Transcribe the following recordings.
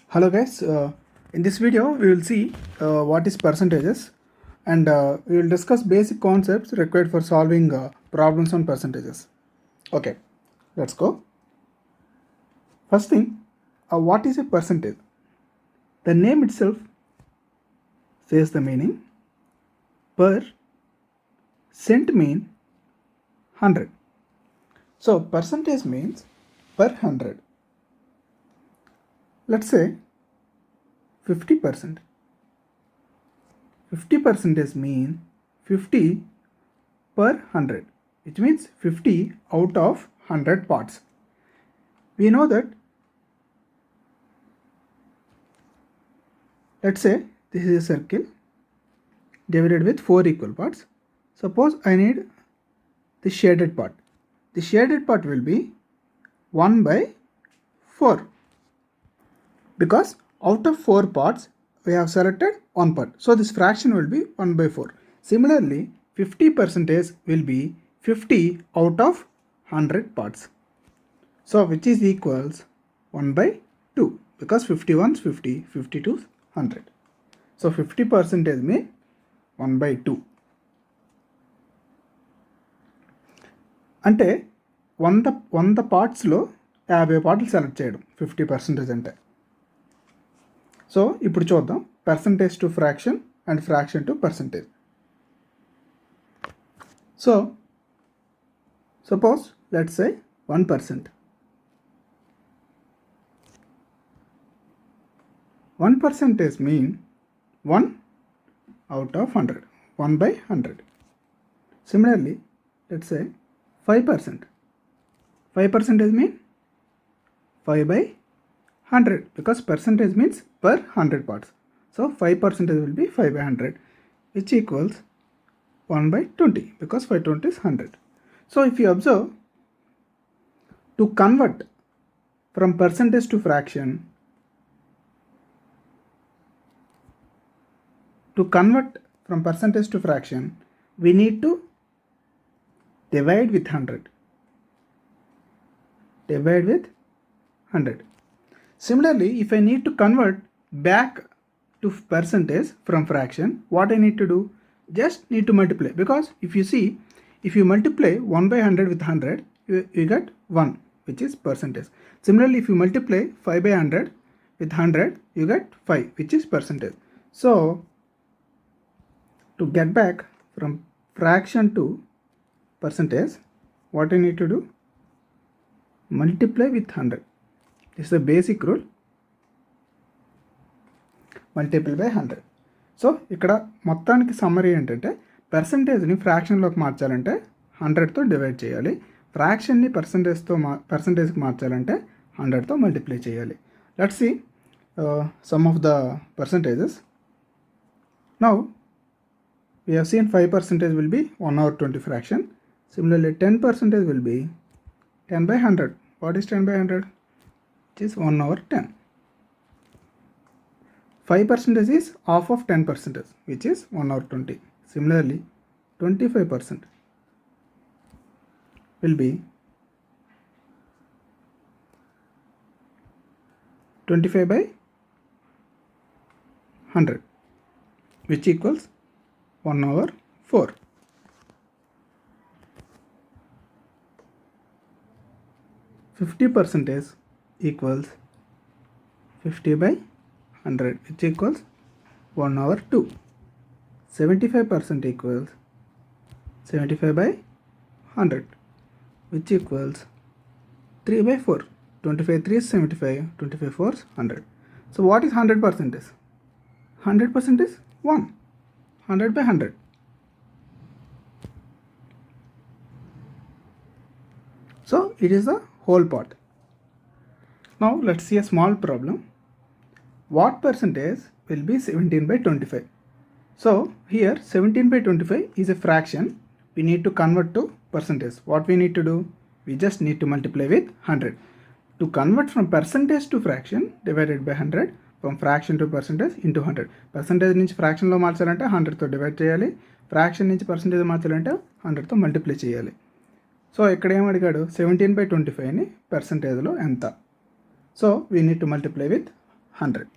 Hello guys, in this video we will see what is percentages and we will discuss basic concepts required for solving problems on percentages. Okay, let's go. First thing, what is a percentage? The name itself says the meaning. Per cent mean 100. So percentage means per 100. Let's say 50%. 50% mean 50 per 100, which means 50 out of 100 parts. We know that, let's say this is a circle divided with 4 equal parts. Suppose I need the shaded part. The shaded part will be 1 by 4, because out of 4 parts we have selected 1 part. So this fraction will be 1 by 4. Similarly, 50% will be 50 out of 100 parts. So which is equals 1 by 2, because 51 is 50, 52 is 100. So 50% mean 1 by 2. అంటే 100 పార్ట్స్లో 50 పార్ట్లు select చేయడం 50% అంటే. So ఇప్పుడు చూద్దాం percentage to fraction and fraction to percentage. So suppose let's say 1%. 1% mean 1 out of 100, 1 by 100. Similarly, let's say 5%. 5% mean 5 by 100, because percentage means per 100 parts. So 5% will be 5 by 100, which equals 1 by 20, because 520 is 100. So if you observe, to convert from percentage to fraction, we need to divide with 100. Similarly, if I need to convert back to percentage from fraction, what I need to do? Just need to multiply, because if you see, if you multiply 1 by 100 with 100, you get 1, which is percentage. Similarly, if you multiply 5 by 100 with 100, you get 5, which is percentage. So to get back from fraction to percentage, what I need to do? Multiply with 100. This is the basic rule. Multiply by 100. So ఇక్కడ మొత్తానికి summary ఏంటంటే, పర్సంటేజ్ని ఫ్రాక్షన్లోకి మార్చాలంటే 100తో divide చేయాలి, ఫ్రాక్షన్ని పర్సంటేజ్కి మార్చాలంటే 100తో multiply చేయాలి. Let's see some of the percentages. Now we have seen 5% will be 1/20 fraction. Similarly, 10% will be 10 by 100. What is 10 by 100? It is 1/10. 5% is half of 10%, which is 1/20. Similarly, 25% will be 25 by 100, which equals 1/4. 50% equals 50 by 100, which equals 1/2. 75% equals 75 by 100, which equals 3 by 4. 25 3 is 75, 25 4 is 100. So what is 100%? 100% is 1. 100 by 100. So it is the whole part. Now let's see a small problem. What percentage will be 17 by 25? So here 17 by 25 is a fraction. We need to convert to percentage. What we need to do? We just need to multiply with 100. To convert from percentage to fraction, divided by 100. From fraction to percentage into 100. Percentage నుంచి ఫ్రాక్షన్లో మార్చాలంటే 100తో divide చేయాలి, fraction నుంచి percentage మార్చాలంటే 100తో multiply చేయాలి. So ఇక్కడ ఏం అడిగాడు? 17 by 25ని పర్సంటేజ్లో ఎంత? So we need to multiply with 100.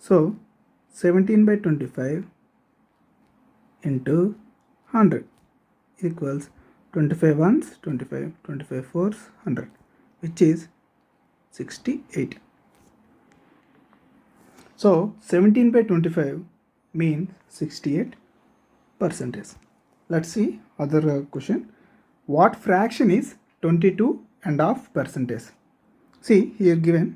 So 17 by 25 into 100 equals 25 ones, 25, 25 fours, 100, which is 68. So 17 by 25 means 68 percentage. Let's see other question. What fraction is 22 and half percentage? See here given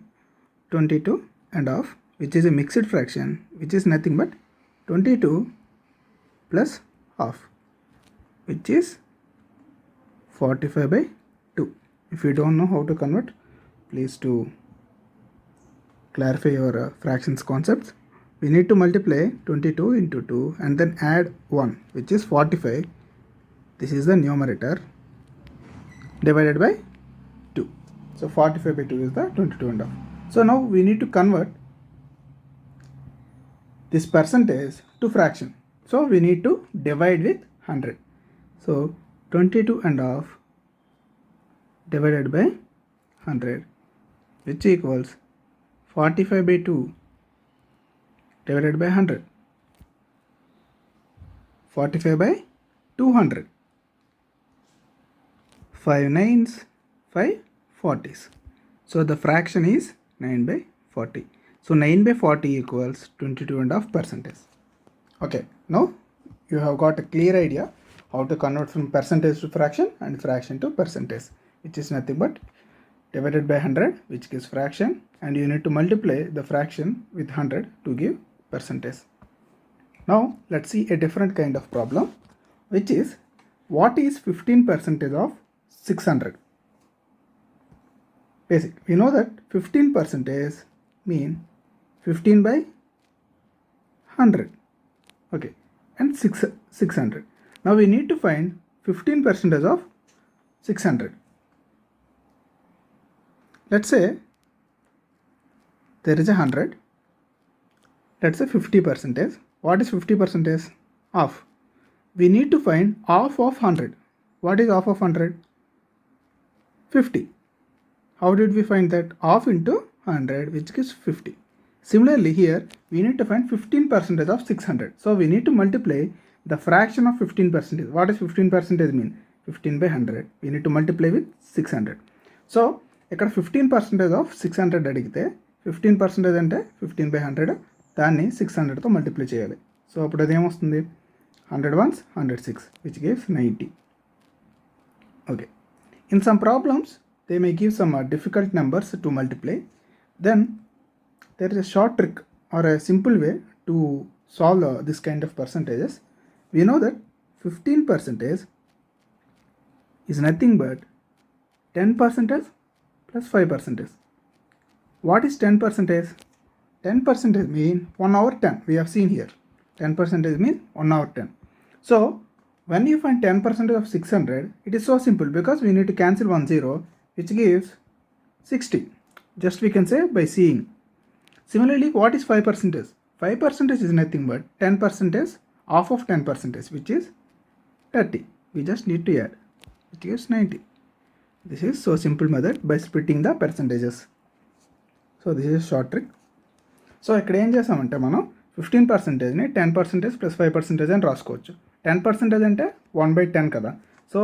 22 and half, which is a mixed fraction, which is nothing but 22 plus half, which is 45 by 2. If you don't know how to convert, please to clarify your fractions concepts. We need to multiply 22 into 2 and then add 1, which is 45. This is the numerator, divided by 2. So 45 by 2 is the 22 and half. So now we need to convert this percentage to fraction. So we need to divide with 100. So 22 and half divided by 100, which equals 45 by 2 divided by 100. 45 by 200. 5 nines, 5 40s. So the fraction is 9 by 40. So 9 by 40 equals 22.5 percentage. Okay, now you have got a clear idea how to convert from percentage to fraction and fraction to percentage, which is nothing but divided by 100, which gives fraction, and you need to multiply the fraction with 100 to give percentage. Now let's see a different kind of problem, which is what is 15% of 600? Basic. We know that 15% mean 15 by 100. Okay, and 600. Now we need to find 15% of 600. Let's say there is 100. Let's say 50%. What is 50%? Half. We need to find half of 100. What is half of 100? 50. How did we find that? Half into 100, which gives 50. Similarly here, we need to find 15% of 600. So we need to multiply the fraction of 15%. What does 15% mean? 15 by 100. We need to multiply with 600. So ఇక్కడ 15% of 600 అడిగితే 15% అంటే 15 by 100, దాన్ని 600తో multiply చేయాలి. So అప్పుడు అది ఏమొస్తుంది? 100 ones, 106, which gives 90. Okay. In some problems, they may give some difficult numbers to multiply. Then there is a short trick or a simple way to solve this kind of percentages. We know that 15% is nothing but 10% plus 5%. What is 10%? 10% mean 1 over 10. We have seen here. 10% mean 1 over 10. So when you find 10% of 600, it is so simple because we need to cancel 1 0, which gives 60. Just we can say by seeing. Similarly, what is 5%? 5% is nothing but 10% half of 10%, which is 30. We just need to add, which gives 90. This is so simple method by splitting the percentages. So this is short trick. So ఇక్కడ ఏం చేసామంటే మనం 15%ని 10% plus 5% అని రాసుకోవచ్చు. 10% అంటే 1/10 కదా. So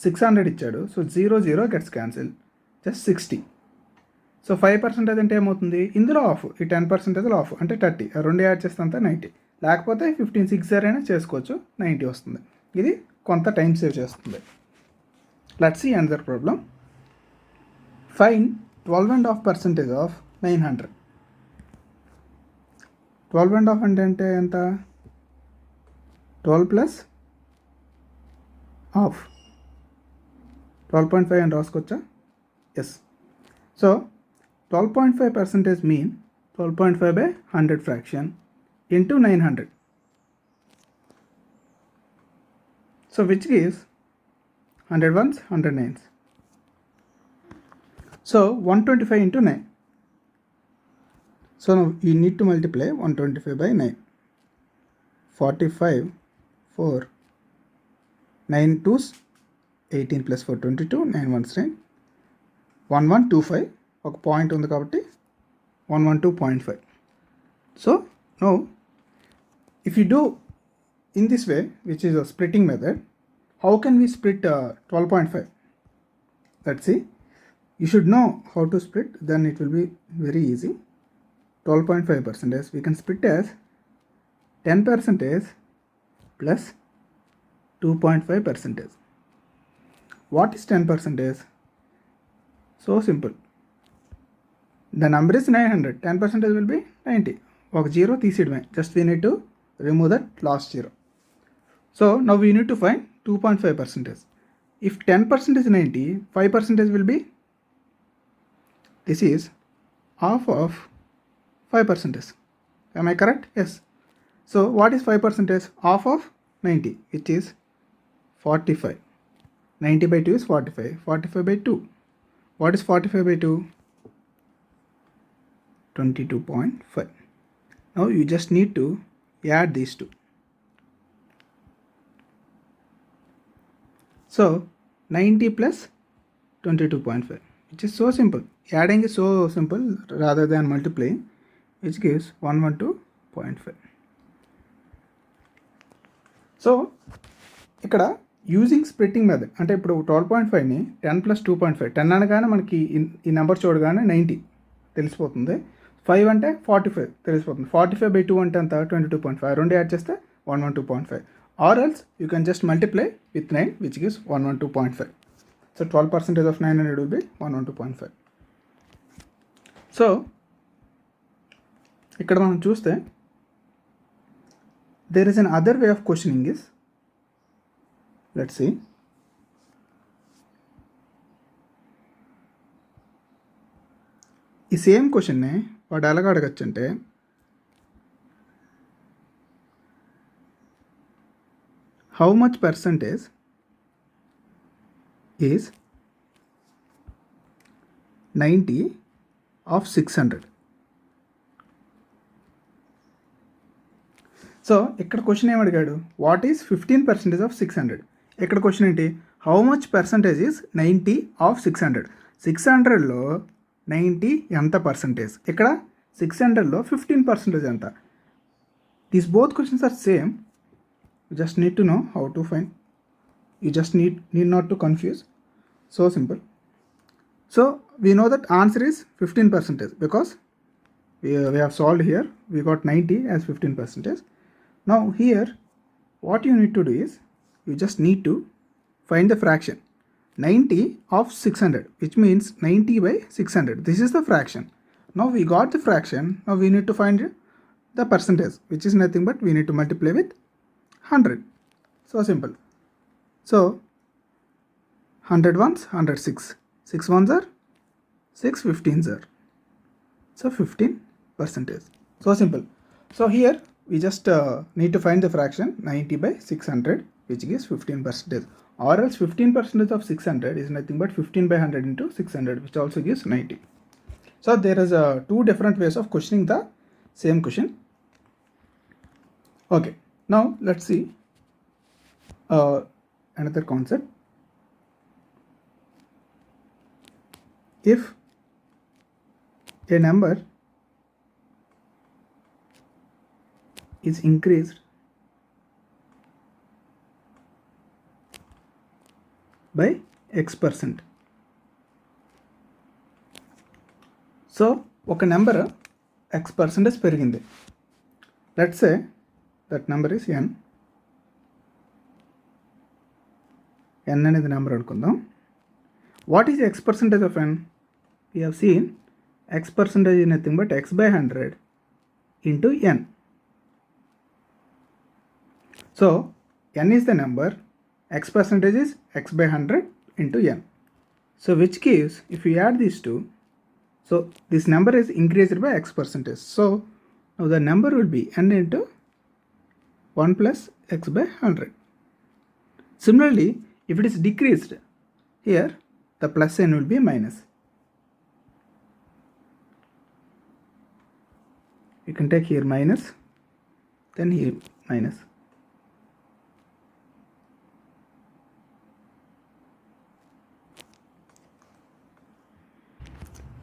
600 ఇచ్చాడు. So 0 0 gets cancel, just 60. So 5% అంటే ఏమవుతుంది? ఇందులో ఆఫ్, ఈ 10% ఆఫ్ అంటే 30. రెండు యాడ్ చేస్తే అంతా 90. లేకపోతే 15 6 అయినా చేసుకోవచ్చు, 90 వస్తుంది. ఇది కొంత టైం సేవ్ చేస్తుంది. Let's see another problem. Find 12.5% of 900. 12.5 అంటే ఎంత? 12 ప్లస్ హాఫ్, 12.5 అని రాసుకోవచ్చా? Yes. So 12.5% mean 12.5 by 100 fraction into 900. So which gives 100 ones, 100 nines. So 125 into 9. So now you need to multiply 125 by 9. 45, 4, 9 2s, 18 plus 4, 22, 9 1s 9. 1125 ఒక point ఉంది కాబట్టి 112.5. So now if you do in this way, which is a splitting method, how can we split 12.5? Let's see. You should know how to split, then it will be very easy. 12.5% we can split as 10% plus 2.5%. What is 10%? So simple. The number is 900. 10% will be 90. ఒక zero తీసేయడమే. Just we need to remove that last zero. So now we need to find 2.5%. If 10% is 90, 5% will be, this is half of 5%. Am I correct? Yes. So what is 5%? Half of 90, which is 45. 90 by 2 is 45. 45 by 2. What is 45 by 2? 22.5. Now you just need to add these two. So 90 plus 22.5, which is so simple. Adding is so simple rather than multiplying, which gives 112.5. So ఇక్కడ using splitting method అంటే ఇప్పుడు 12.5ని 10 plus 2.5, 10 అనగానే మనకి ఈ number చూడగానే 90 తెలిసిపోతుంది. 5 అంటే 45 తెలిసిపోతుంది. 45 by 2 అంటే అంత 22.5. రెండు యాడ్ చేస్తే 112.5. Or else you can just multiply with 9, which gives 112.5. So 12% of 900 will be 112.5. So ఇక్కడ మనం చూస్తే there is an other way of questioning is, let's see. ఈ సేమ్ క్వశ్చన్ని వాడు ఎలాగ అడగచ్చు అంటే, how much percentage is 90 of 600? So ఇక్కడ క్వశ్చన్ ఏమి అడిగాడు, వాట్ ఈస్ 15% ఆఫ్ 600. ఇక్కడ క్వశ్చన్ ఏంటి, how much percentage is 90 of 600. 600లో 90 ఎంత పర్సంటేజ్, ఇక్కడ 600లో 15% ఎంత. These both questions are same. You just need to know how to find. You just need not to confuse. So simple. So we know that answer is 15% because we have solved here. We got 90 as 15%. Now here what you need to do is you just need to find the fraction 90 of 600, which means 90 by 600. This is the fraction. Now we got the fraction. Now we need to find the percentage, which is nothing but we need to multiply with 100. So simple. So 100 ones, 106. 6 ones are 6, 15s are. So 15%. So simple. So here we just need to find the fraction 90 by 600, which gives 15%. Or else 15% of 600 is nothing but 15 by 100 into 600, which also gives 90. So there is two different ways of questioning the same question. Okay. Now let's see another concept. If a number is increased by x%. So ఒక number x% పెరిగింది. Let's say that number is n. n అనేది number అనుకుందాం. What is x% of n? We have seen x% is nothing but x by 100 into n. So n is the number, x% is x by 100 into n. So which gives, if we add these two, so this number is increased by x%. So now the number will be n into 1 plus x by 100. Similarly, if it is decreased, here the plus n will be minus. You can take here minus, then here minus.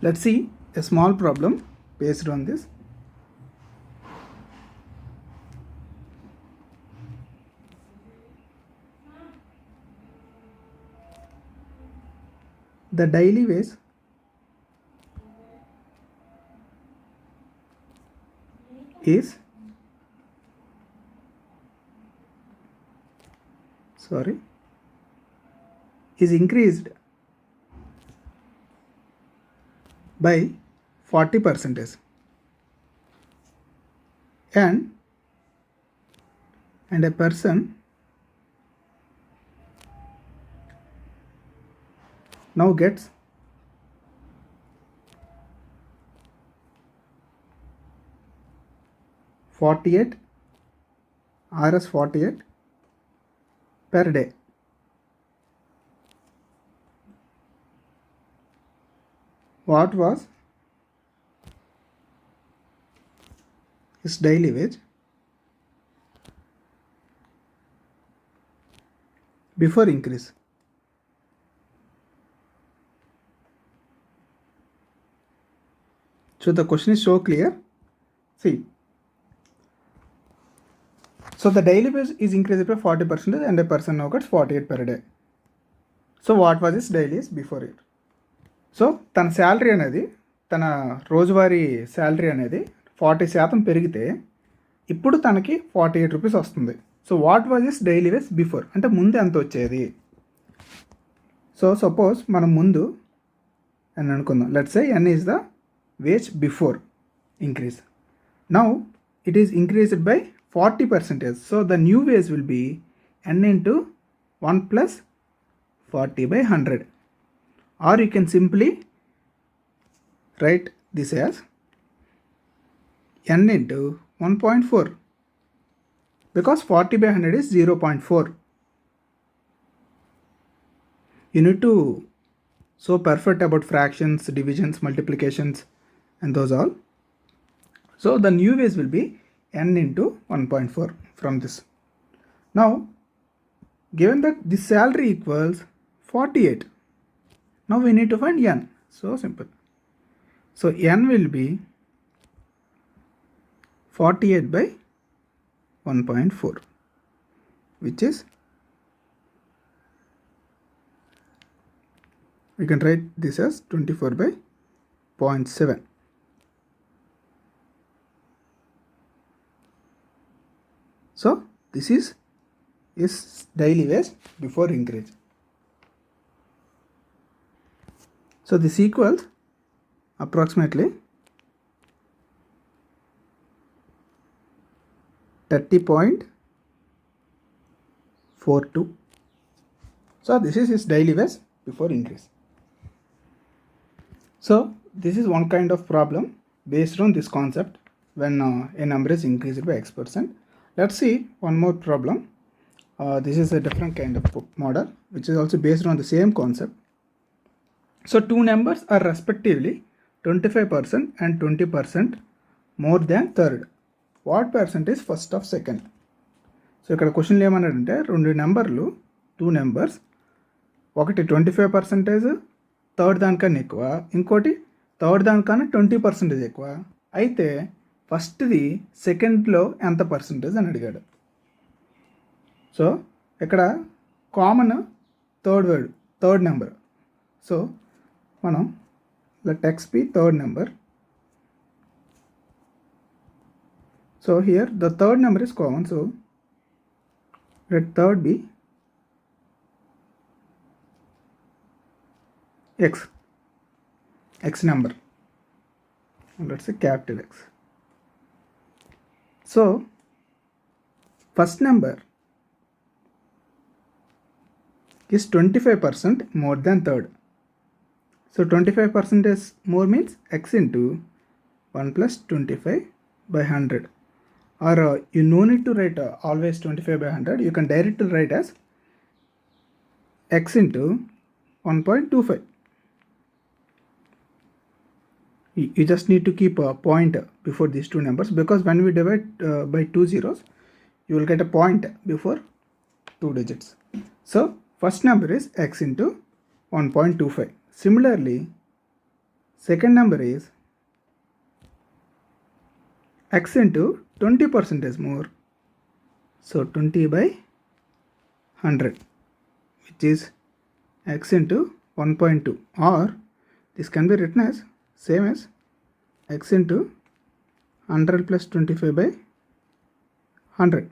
Let's see a small problem based on this. The daily wage is increased by 40% and a person now gets 48 Rs 48 per day. What was his daily wage before increase? So the question is so clear. See, so the daily wage is increased by 40% and a person now gets 48 per day. So what was his daily wage before it? So తన salary అనేది, తన రోజువారీ salary అనేది 40% పెరిగితే ఇప్పుడు తనకి 48 rupees వస్తుంది. So what was is daily wage before, అంటే ముందు ఎంత వచ్చేది? సో సపోజ్ మనం ముందు అని అనుకుందాం. Let's say N is the wage before increase. Now it is increased by 40%. So the new wage will be N into 1 plus 40/100. Or you can simply write this as n into 1.4, because 40/100 is 0.4. You need to so perfect about fractions, divisions, multiplications and those all. So the new ways will be n into 1.4 from this. Now given that this salary equals 48, now we need to find n. So simple. So n will be 48 by 1.4, which is, we can write this as 24 by 0.7. So this is daily wage before increase. So this equals approximately 30.42. So this is his daily wage before increase. So this is one kind of problem based on this concept when a number is increased by X%. Let's see one more problem. This is a different kind of model which is also based on the same concept. So two numbers are respectively 25% and 20% more than third. What percent is first of second? So ఇక్కడ క్వశ్చన్లు ఏమన్నాడంటే, రెండు నెంబర్లు, two numbers, ఒకటి 25% third దానికన్నా ఎక్కువ, ఇంకోటి third దానికన్నా 20% ఎక్కువ. అయితే ఫస్ట్ది సెకండ్లో ఎంత పర్సంటేజ్ అని అడిగాడు. సో ఇక్కడ కామన్ థర్డ్ నెంబర్. సో మనం let x be third number. So here the third number is common, so let third be x number, and let's say capital X. So first number is 25% more than third. So 25% is more means x into 1 plus 25/100. Or you no need to write always 25/100. You can directly write as x into 1.25. You just need to keep a point before these two numbers, because when we divide by 2 zeros, you will get a point before 2 digits. So first number is x into 1.25. Similarly, second number is x into 20% more. So 20 by 100, which is x into 1.2, or this can be written as same as x into 100 plus 25 by 100.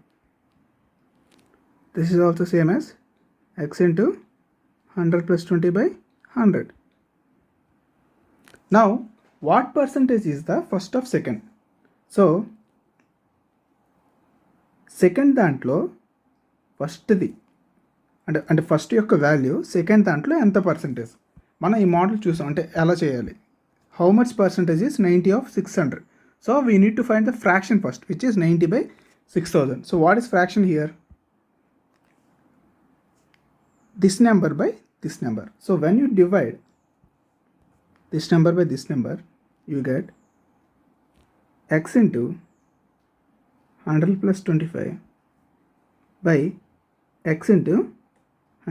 This is also same as x into 100 plus 20 by 100. Now what percentage is the first of second? So second దాంట్లో ఫస్ట్ది అంటే first యొక్క value second దాంట్లో ఎంత percentage మనం ఈ model చూసాం. అంటే ఎలా చేయాలి, how much percentage is 90 of 600. So we need to find the fraction first, which is 90 by 6000. So what is fraction here? This number by this number. So when you divide this number by this number, you get x into 100 plus 25 by x into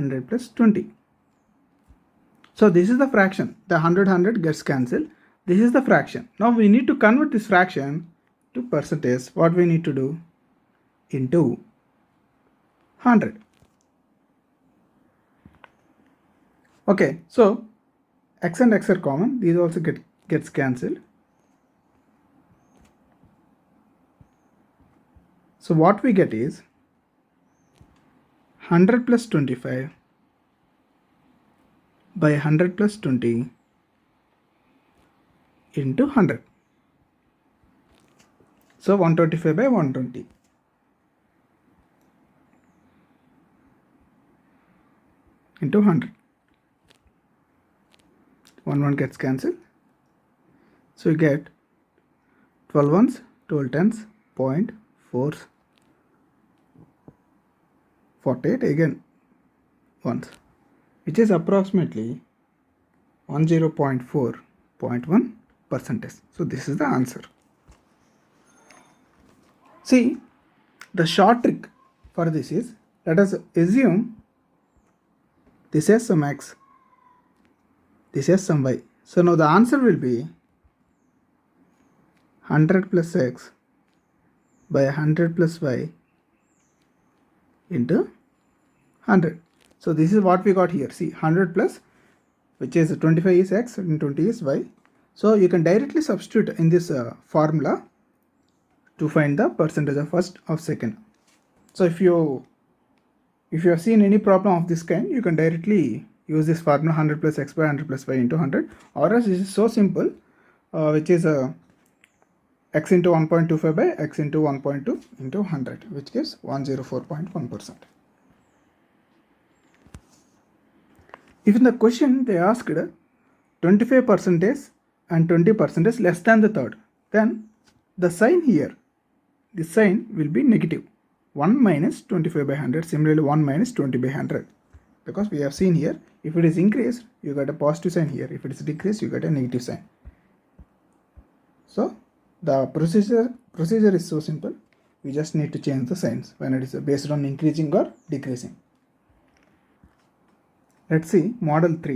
100 plus 20. So this is the fraction. The 100 gets cancelled. This is the fraction. Now we need to convert this fraction to percentage. What we need to do? Into 100. Okay, so x and x are common. These also gets cancelled. So what we get is 100 plus 25 by 100 plus 20 into 100. So 125 by 120. Into 100. 1 gets cancelled. So you get 12 ones, 12 tens, 0.448 again ones, which is approximately 10.4.1%. So this is the answer. See, the short trick for this is, let us assume this has some x, this has some y. So now the answer will be 100 plus x by 100 plus y into 100. So this is what we got here. See, 100 plus, which is 25 is x and 20 is y. So you can directly substitute in this formula to find the percentage of first of second. So if you have seen any problem of this kind, you can directly use this formula 100 plus x by 100 plus y into 100, or else this is so simple, which is x into 1.25 by x into 1.2 into 100, which gives 104.1%. If in the question they asked 25% and 20% less than the third, then the sign here, this sign will be negative. 1 minus 25 by 100, similarly 1 minus 20 by 100. Because we have seen here, if it is increased, you get a positive sign here. If it is decreased, you get a negative sign. So the procedure is so simple. We just need to change the signs when it is based on increasing or decreasing. Let's see model 3.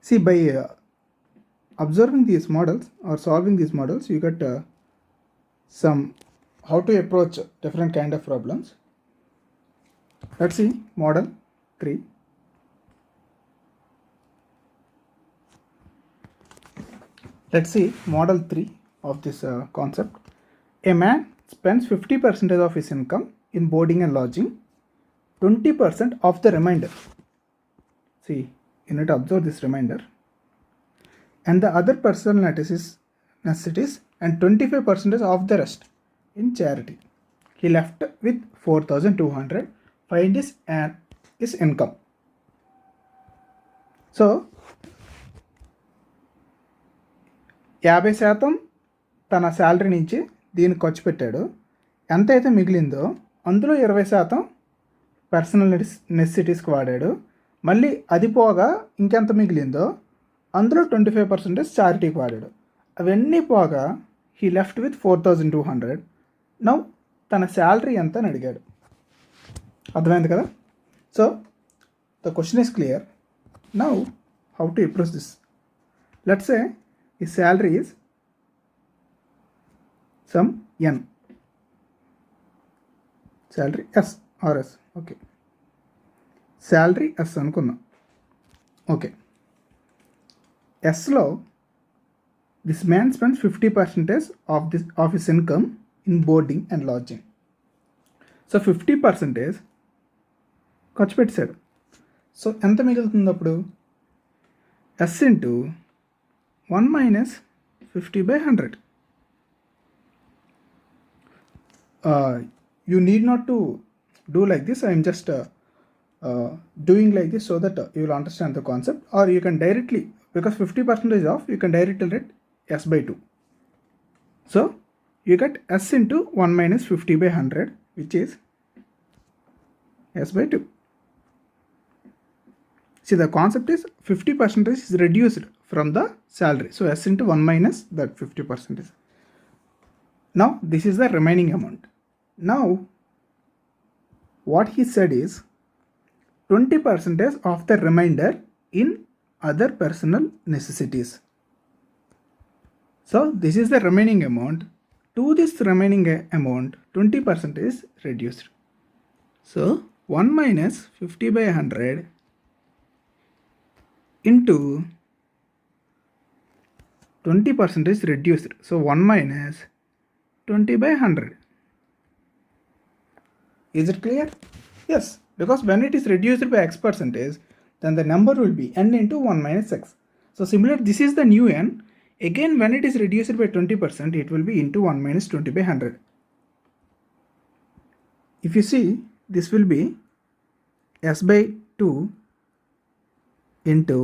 See, by observing these models or solving these models, you get some how to approach different kind of problems. Let's see model 3. Let's see model 3 of this concept. A man spends 50% of his income in boarding and lodging, 20% of the remainder. See, you need to observe this remainder. And the other personal necessities and 25% of the rest in charity. He left with 4,200. Find his income. So 50% తన salary నుంచి దీనికి ఖర్చు పెట్టాడు. ఎంత అయితే మిగిలిందో అందులో 20% personal నెసెసిటీస్కి వాడాడు. మళ్ళీ అది పోగా ఇంకెంత మిగిలిందో అందులో 25% చారిటీకి వాడాడు. అవన్నీ పోగా హీ లెఫ్ట్ విత్ 4,200. నౌ తన శాలరీ ఎంత అని అడిగాడు. అర్థమైంది కదా? So the question is clear. Now how to approach this? Let's say his salary is some n, salary s or s. Okay, salary s అనుకుందాం. ఓకే, ఎస్లో this man spends 50% of his income in boarding and lodging. So 50% ఖర్చు పెట్టాడు. So ఎంత మిగులుతుంది అప్పుడు? S into 1 minus 50/100. You need not to do like this. I am just doing like this so that you will understand the concept, or you can directly, because 50% is off, you can directly write s by 2. So you get s into 1 minus 50/100, which is s by 2. See, the concept is 50% is reduced from the salary. So s into 1 minus that 50%. Now this is the remaining amount. Now what he said is 20% of the remainder in other personal necessities. So this is the remaining amount. To this remaining amount, 20% is reduced. So 1 minus 50/100 into 20% is reduced. So 1 minus 20/100. Is it clear? Yes, because when it is reduced by x percentage, then the number will be n into 1 minus x. So similar, this is the new n. Again, when it is reduced by 20%, it will be into 1 minus 20/100. If you see, this will be s by 2 into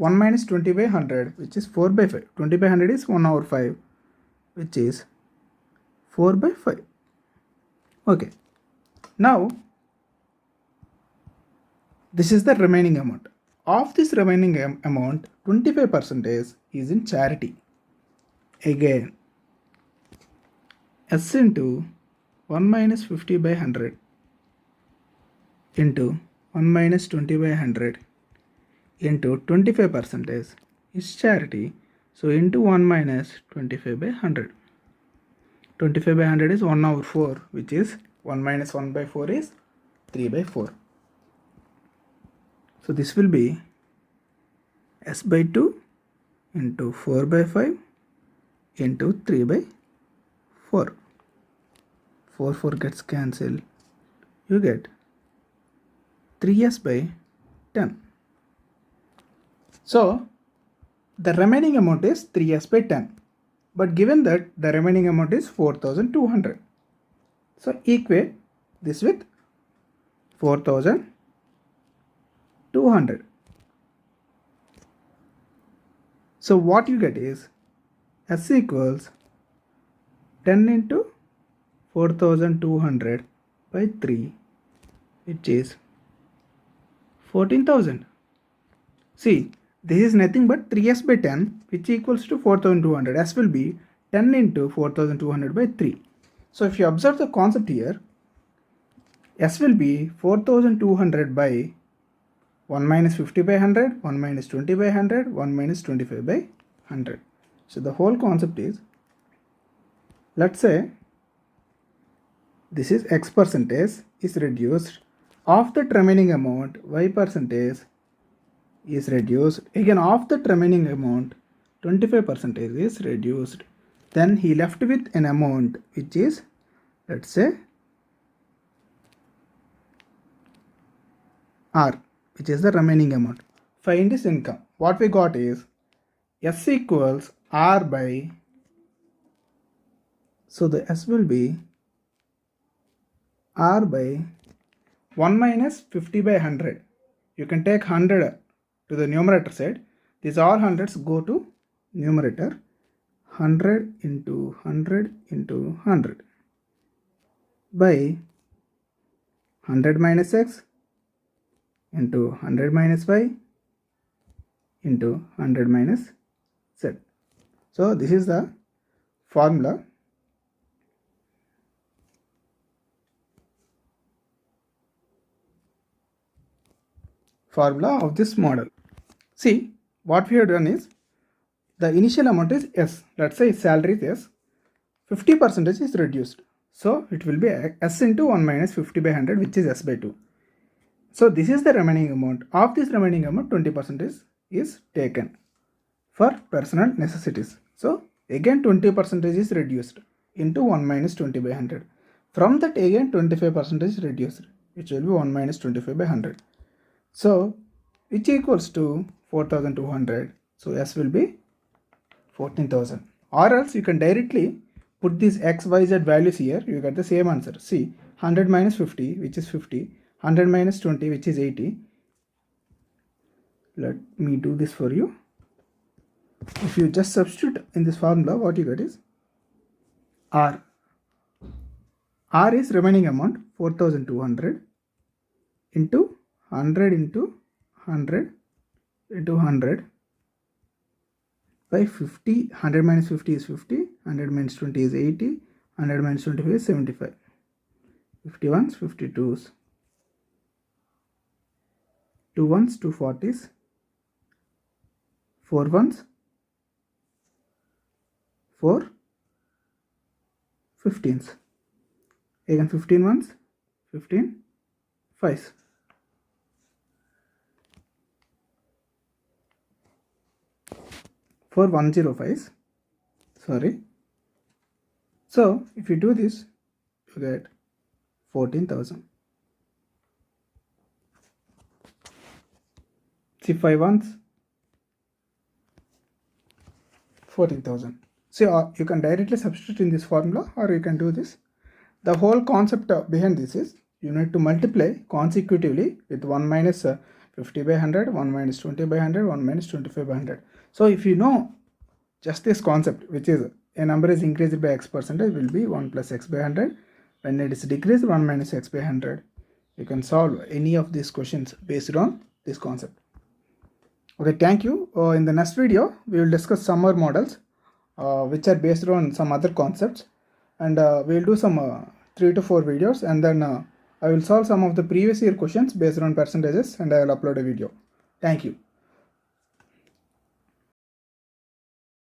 1 minus 20/100, which is 4/5. 20/100 is 1/5, which is 4/5. Okay. Now, this is the remaining amount. Of this remaining amount, 25% is in charity. Again, s into 1 minus 50/100 into 1 minus 20/100 into 25% is charity. So into 1 minus 25/100. 25/100 is 1/4, which is 1 minus 1/4 is 3/4. So this will be s by 2 into 4/5 into 3/4. 4 gets cancelled. You get 3s by 10. So the remaining amount is 3s by 10. But given that the remaining amount is 4,200. So equate this with 4,200. So what you get is s equals 10 into 4,200 by 3, which is 14,000. See, this is nothing but 3s by 10, which equals to 4,200. S will be 10 into 4,200 by 3. So if you observe the concept here, s will be 4,200 by 1 minus 50/100, 1 minus 20/100, 1 minus 25/100. So the whole concept is, let's say this is x percentage is reduced. Of that remaining amount, y percentage is reduced. Again, of that remaining amount, 25% is reduced. Then he left with an amount which is, let's say, r, which is the remaining amount. Find his income. What we got is s equals r by, so the s will be r by 1 minus 50/100. You can take 100 to the numerator side. These all hundreds go to numerator. 100 into 100 into 100 by 100 minus x into 100 minus y into 100 minus z. So this is the formula. Of this model. See, what we have done is, the initial amount is S. Let's say salary is S. 50% is reduced. So it will be S into 1 minus 50 by 100, which is S by 2. So this is the remaining amount. Of this remaining amount, 20% is taken for personal necessities. So again 20% is reduced into 1 minus 20 by 100. From that again 25% is reduced, which will be 1 minus 25 by 100. So which equals to 4200. So S will be 14,000. Or else you can directly put these x, y, z values here. You get the same answer. See, 100 minus 50, which is 50. 100 minus 20, which is 80. Let me do this for you. If you just substitute in this formula, what you get is R. R is remaining amount 4200 into 100 into 100 into 100 by 50. 100 minus 50 is 50. 100 minus 20 is 80. 100 minus 25 is 75. 51s, 52s. 2 1s, 2 40s. 4 1s, 4 15s. Again 15 1s, 15 5s. 4 105s. Sorry. So if you do this, you get 14,000. See, 5 ones, 14,000. So you can directly substitute in this formula, or you can do this. The whole concept behind this is you need to multiply consecutively with 1 minus 50 by 100, 1 minus 20 by 100, 1 minus 25 by 100. So if you know just this concept, which is a number is increased by x percentage, will be 1 plus x by 100. When it is decreased, 1 minus x by 100. You can solve any of these questions based on this concept. Okay, thank you. In the next video, we will discuss some more models which are based on some other concepts, and we will do some 3 to 4 videos, and then I will solve some of the previous year questions based on percentages, and I will upload a video. Thank you.